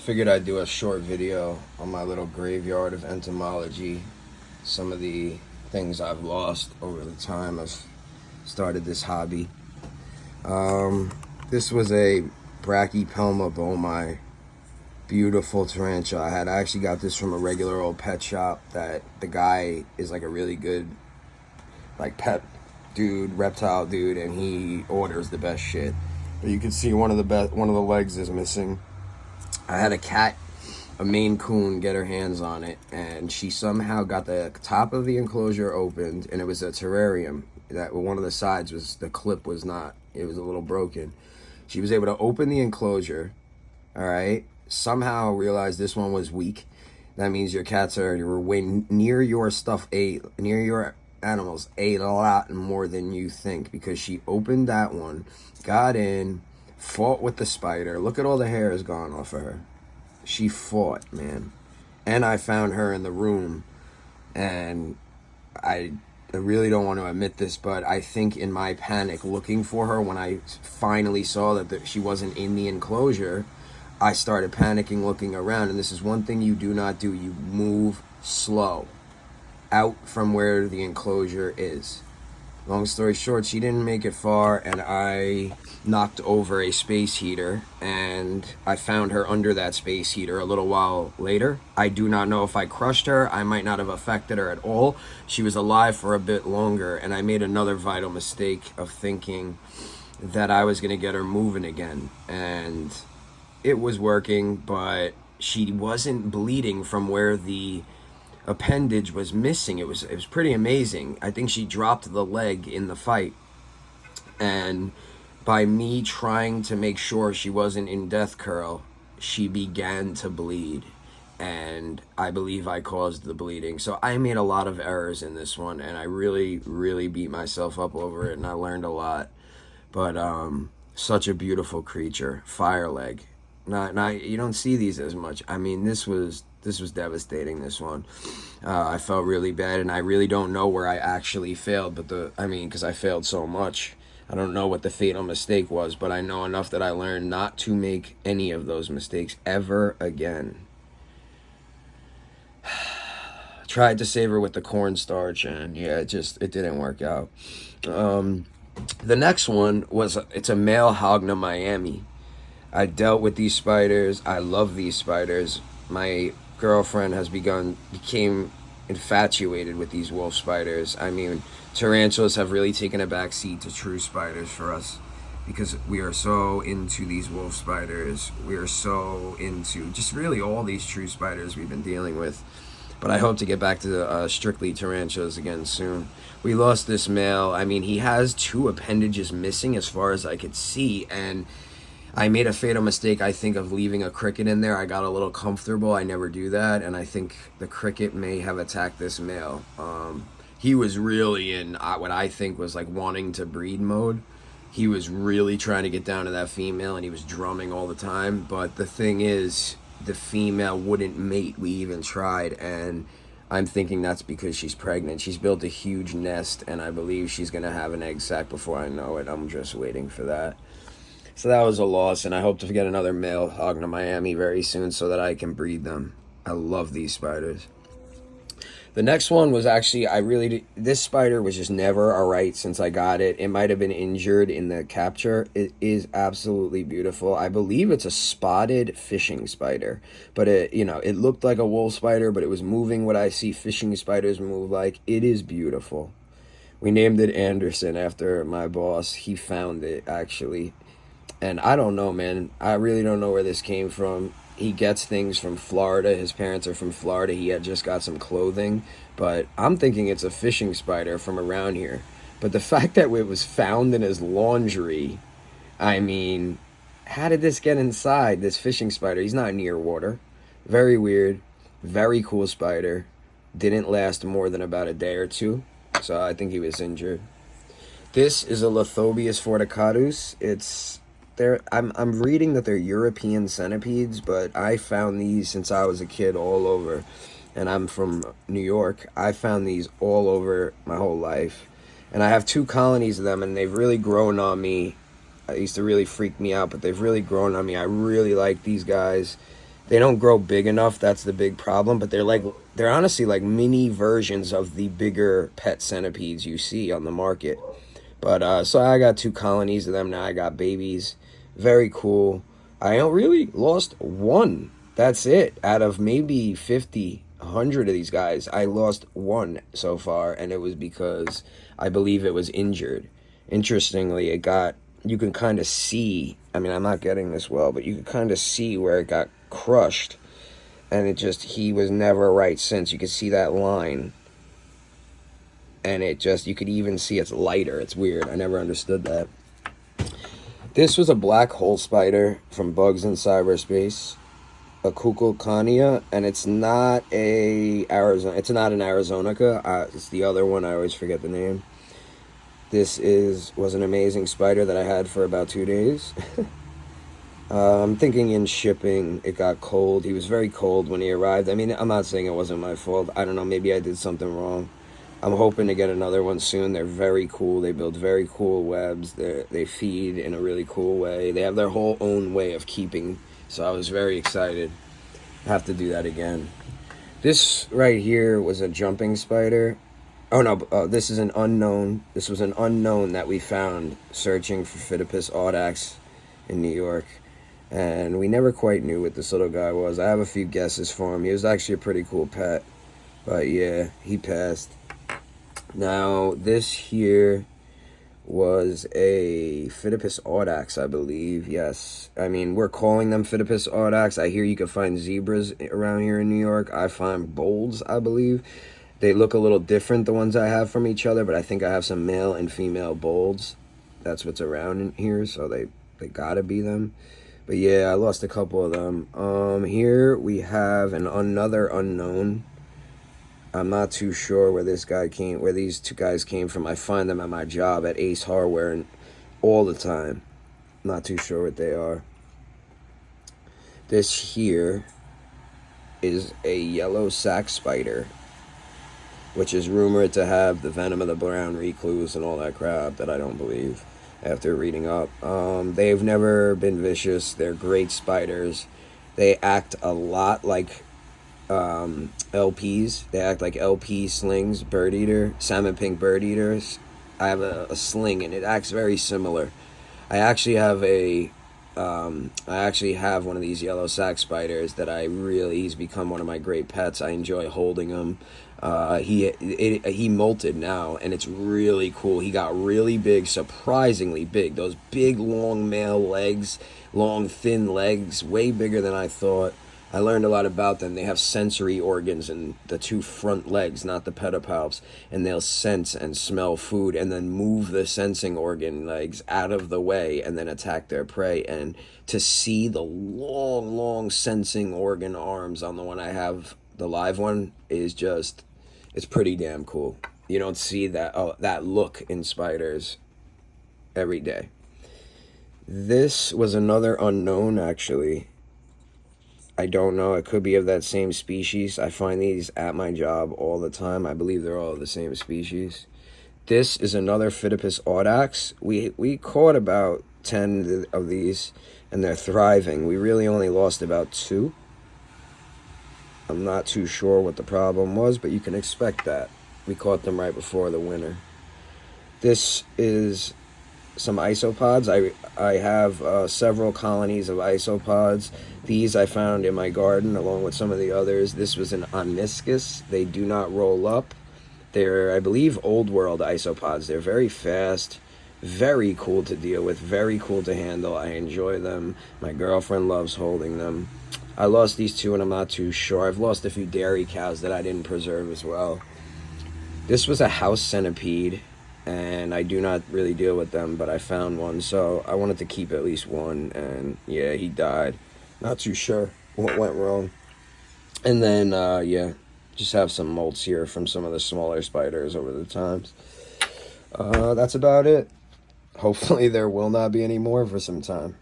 Figured I'd do a short video on my little graveyard of entomology, some of the things I've lost over the time I've started this hobby. This was a Brachypelma bomi, beautiful tarantula. I actually got this from a regular old pet shop that the guy is like a really good like pet dude, reptile dude, and he orders the best shit. But you can see one of the legs is missing. I had a cat, a Maine Coon, get her hands on it, and she somehow got the top of the enclosure opened, and it was a terrarium that one of the sides was, the clip was not, it was a little broken. She was able to open the enclosure, all right, somehow realized this one was weak. That means your cats are way near your stuff, near your animals, ate a lot more than you think, because she opened that one, got in, fought with the spider. Look at all the hair is gone off of her. She fought, man. And I found her in the room, and I really don't want to admit this, but I think in my panic looking for her, when I finally saw that she wasn't in the enclosure, I started panicking looking around. And this is one thing you do not do. You move slow out from where the enclosure is. Long story short, she didn't make it far, and I knocked over a space heater, and I found her under that space heater a little while later. I do not know if I crushed her. I might not have affected her at all. She was alive for a bit longer, and I made another vital mistake of thinking that I was going to get her moving again. And it was working, but she wasn't bleeding from where the appendage was missing. It was pretty amazing. I think she dropped the leg in the fight, and by me trying to make sure she wasn't in death curl, she began to bleed, and I believe I caused the bleeding. So I made a lot of errors in this one, and I really beat myself up over it, and I learned a lot. But such a beautiful creature, fire leg. Not you don't see these as much. I mean, this was devastating, this one. I felt really bad, and I really don't know where I actually failed, but because I failed so much, I don't know what the fatal mistake was, but I know enough that I learned not to make any of those mistakes ever again. Tried to save her with the cornstarch, and yeah, it didn't work out. The next one it's a male Hogna Miami. I dealt with these spiders. I love these spiders. My girlfriend became infatuated with these wolf spiders. I mean, tarantulas have really taken a back seat to true spiders for us, because we are so into these wolf spiders. We are so into just really all these true spiders we've been dealing with. But I hope to get back to strictly tarantulas again soon. We lost this male. I mean, he has two appendages missing as far as I could see, and I made a fatal mistake, I think, of leaving a cricket in there. I got a little comfortable. I never do that, and I think the cricket may have attacked this male. He was really in what I think was like wanting to breed mode. He was really trying to get down to that female, and he was drumming all the time. But the thing is, the female wouldn't mate. We even tried, and I'm thinking that's because she's pregnant. She's built a huge nest, and I believe she's going to have an egg sac before I know it. I'm just waiting for that. So that was a loss, and I hope to get another male Hogna Miami very soon so that I can breed them. I love these spiders. The next one was actually, this spider was just never alright since I got it. It might have been injured in the capture. It is absolutely beautiful. I believe it's a spotted fishing spider, but it looked like a wolf spider, but it was moving what I see fishing spiders move like. It is beautiful. We named it Anderson after my boss. He found it, actually. And I don't know, man. I really don't know where this came from. He gets things from Florida. His parents are from Florida. He had just got some clothing. But I'm thinking it's a fishing spider from around here. But the fact that it was found in his laundry, I mean, how did this get inside, this fishing spider? He's not near water. Very weird. Very cool spider. Didn't last more than about a day or two. So I think he was injured. This is a Lithobius forticatus. I'm reading that they're European centipedes, but I found these since I was a kid all over, and I'm from New York. I found these all over my whole life, and I have 2 colonies of them, and they've really grown on me. It used to really freak me out, but they've really grown on me. I really like these guys. They don't grow big enough. That's the big problem. But they're honestly like mini versions of the bigger pet centipedes you see on the market. But so I got 2 colonies of them now. I got babies. Very cool. I don't really lost one. That's it. Out of maybe 50, 100 of these guys, I lost one so far, and it was because I believe it was injured. Interestingly, you can kind of see, I mean, I'm not getting this well, but you can kind of see where it got crushed, and he was never right since. You could see that line, and you could even see it's lighter. It's weird. I never understood that. This was a black hole spider from Bugs in Cyberspace, a Kukulcania, and it's not an Arizonica. It's the other one. I always forget the name. This was an amazing spider that I had for about 2 days. I'm thinking in shipping, it got cold. He was very cold when he arrived. I mean, I'm not saying it wasn't my fault. I don't know. Maybe I did something wrong. I'm hoping to get another one soon. They're very cool. They build very cool webs. They feed in a really cool way. They have their whole own way of keeping. So I was very excited. I have to do that again. This right here was a jumping spider. Oh no, this is an unknown. This was an unknown that we found searching for Phidippus audax in New York. And we never quite knew what this little guy was. I have a few guesses for him. He was actually a pretty cool pet. But yeah, he passed. Now, this here was a Phidippus audax, I believe. Yes. I mean, we're calling them Phidippus audax. I hear you can find zebras around here in New York. I find bulls, I believe. They look a little different, the ones I have from each other, but I think I have some male and female bulls. That's what's around in here, so they gotta be them. But yeah, I lost a couple of them. Here we have another unknown. I'm not too sure where these 2 guys came from. I find them at my job at Ace Hardware and all the time. Not too sure what they are. This here is a yellow sac spider, which is rumored to have the venom of the brown recluse and all that crap that I don't believe after reading up. They've never been vicious. They're great spiders. They act a lot like LPs. They act like LP slings, bird eater, salmon pink bird eaters. I have a sling and it acts very similar. I actually have one of these yellow sac spiders that he's become one of my great pets. I enjoy holding him. He molted now, and it's really cool. He got really big, surprisingly big. Those big, long male legs, long, thin legs, way bigger than I thought. I learned a lot about them. They have sensory organs in the 2 front legs, not the pedipalps, and they'll sense and smell food and then move the sensing organ legs out of the way and then attack their prey. And to see the long, long sensing organ arms on the one I have, the live one, is just, it's pretty damn cool. You don't see that look in spiders every day. This was another unknown, actually. I don't know. It could be of that same species. I find these at my job all the time. I believe they're all the same species. This is another Phidippus audax. We caught about 10 of these, and they're thriving. We really only lost about 2. I'm not too sure what the problem was, but you can expect that. We caught them right before the winter. This is some isopods. I have several colonies of isopods. These I found in my garden along with some of the others. This was an oniscus. They do not roll up. They're, I believe, old world isopods. They're very fast, very cool to deal with, very cool to handle. I enjoy them. My girlfriend loves holding them. I lost these 2 and I'm not too sure. I've lost a few dairy cows that I didn't preserve as well. This was a house centipede, and I do not really deal with them, but I found one, so I wanted to keep at least one, and yeah, he died. Not too sure what went wrong. And then, yeah, just have some molts here from some of the smaller spiders over the times. That's about it. Hopefully there will not be any more for some time.